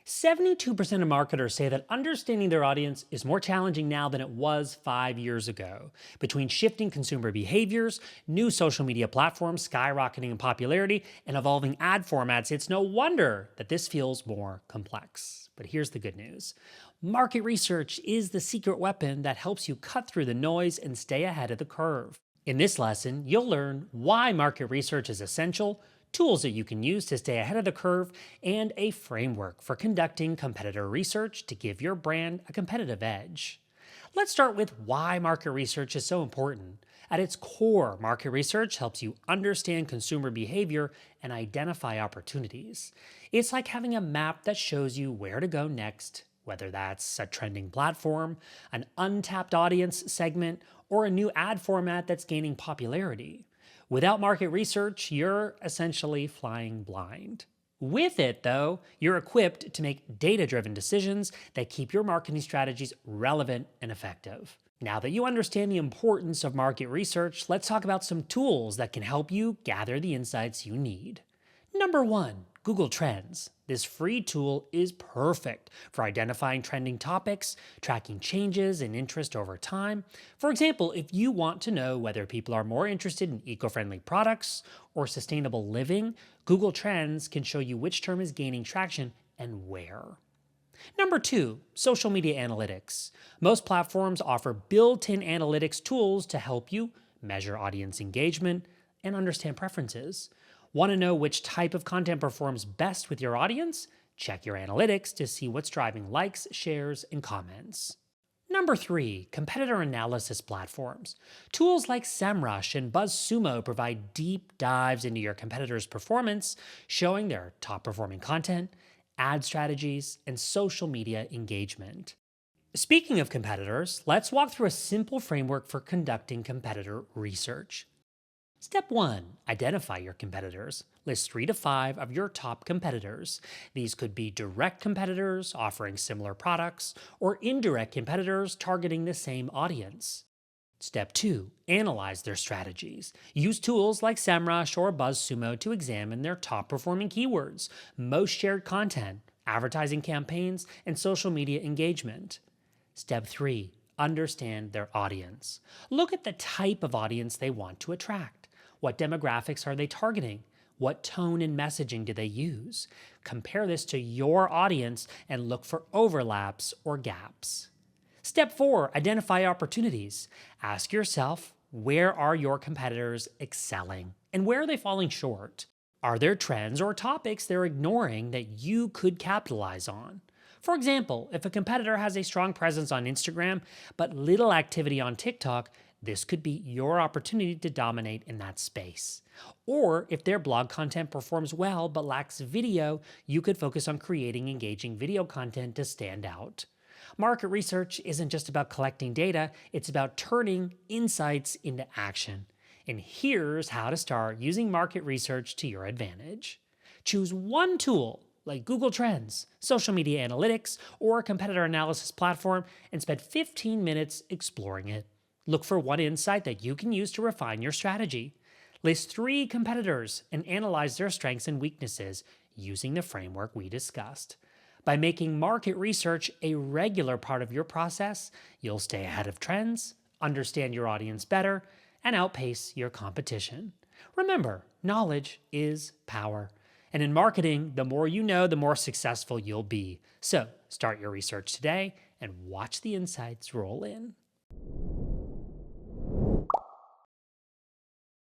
72% of marketers say that understanding their audience is more challenging now than it was 5 years ago. Between shifting consumer behaviors, new social media platforms skyrocketing in popularity, and evolving ad formats, it's no wonder that this feels more complex. But here's the good news. Market research is the secret weapon that helps you cut through the noise and stay ahead of the curve. In this lesson, you'll learn why market research is essential, tools that you can use to stay ahead of the curve, and a framework for conducting competitor research to give your brand a competitive edge. Let's start with why market research is so important. At its core, market research helps you understand consumer behavior and identify opportunities. It's like having a map that shows you where to go next, whether that's a trending platform, an untapped audience segment, or a new ad format that's gaining popularity. Without market research, you're essentially flying blind. With it, though, you're equipped to make data-driven decisions that keep your marketing strategies relevant and effective. Now that you understand the importance of market research, let's talk about some tools that can help you gather the insights you need. Number 1, Google Trends. This free tool is perfect for identifying trending topics, tracking changes in interest over time. For example, if you want to know whether people are more interested in eco-friendly products or sustainable living, Google Trends can show you which term is gaining traction and where. Number 2, social media analytics. Most platforms offer built-in analytics tools to help you measure audience engagement and understand preferences. Want to know which type of content performs best with your audience? Check your analytics to see what's driving likes, shares, and comments. Number 3, competitor analysis platforms. Tools like SEMrush and BuzzSumo provide deep dives into your competitors' performance, showing their top performing content, ad strategies, and social media engagement. Speaking of competitors, let's walk through a simple framework for conducting competitor research. Step 1. Identify your competitors. List 3 to 5 of your top competitors. These could be direct competitors offering similar products, or indirect competitors targeting the same audience. Step 2. Analyze their strategies. Use tools like SEMrush or BuzzSumo to examine their top performing keywords, most shared content, advertising campaigns, and social media engagement. Step 3. Understand their audience. Look at the type of audience they want to attract. What demographics are they targeting? What tone and messaging do they use? Compare this to your audience and look for overlaps or gaps. Step 4, identify opportunities. Ask yourself, where are your competitors excelling and where are they falling short? Are there trends or topics they're ignoring that you could capitalize on? For example, if a competitor has a strong presence on Instagram but little activity on TikTok, this could be your opportunity to dominate in that space. Or if their blog content performs well but lacks video, you could focus on creating engaging video content to stand out. Market research isn't just about collecting data, it's about turning insights into action. And here's how to start using market research to your advantage. Choose one tool like Google Trends, social media analytics, or a competitor analysis platform and spend 15 minutes exploring it. Look for one insight that you can use to refine your strategy. List 3 competitors and analyze their strengths and weaknesses using the framework we discussed. By making market research a regular part of your process, you'll stay ahead of trends, understand your audience better, and outpace your competition. Remember, knowledge is power. And in marketing, the more you know, the more successful you'll be. So start your research today and watch the insights roll in.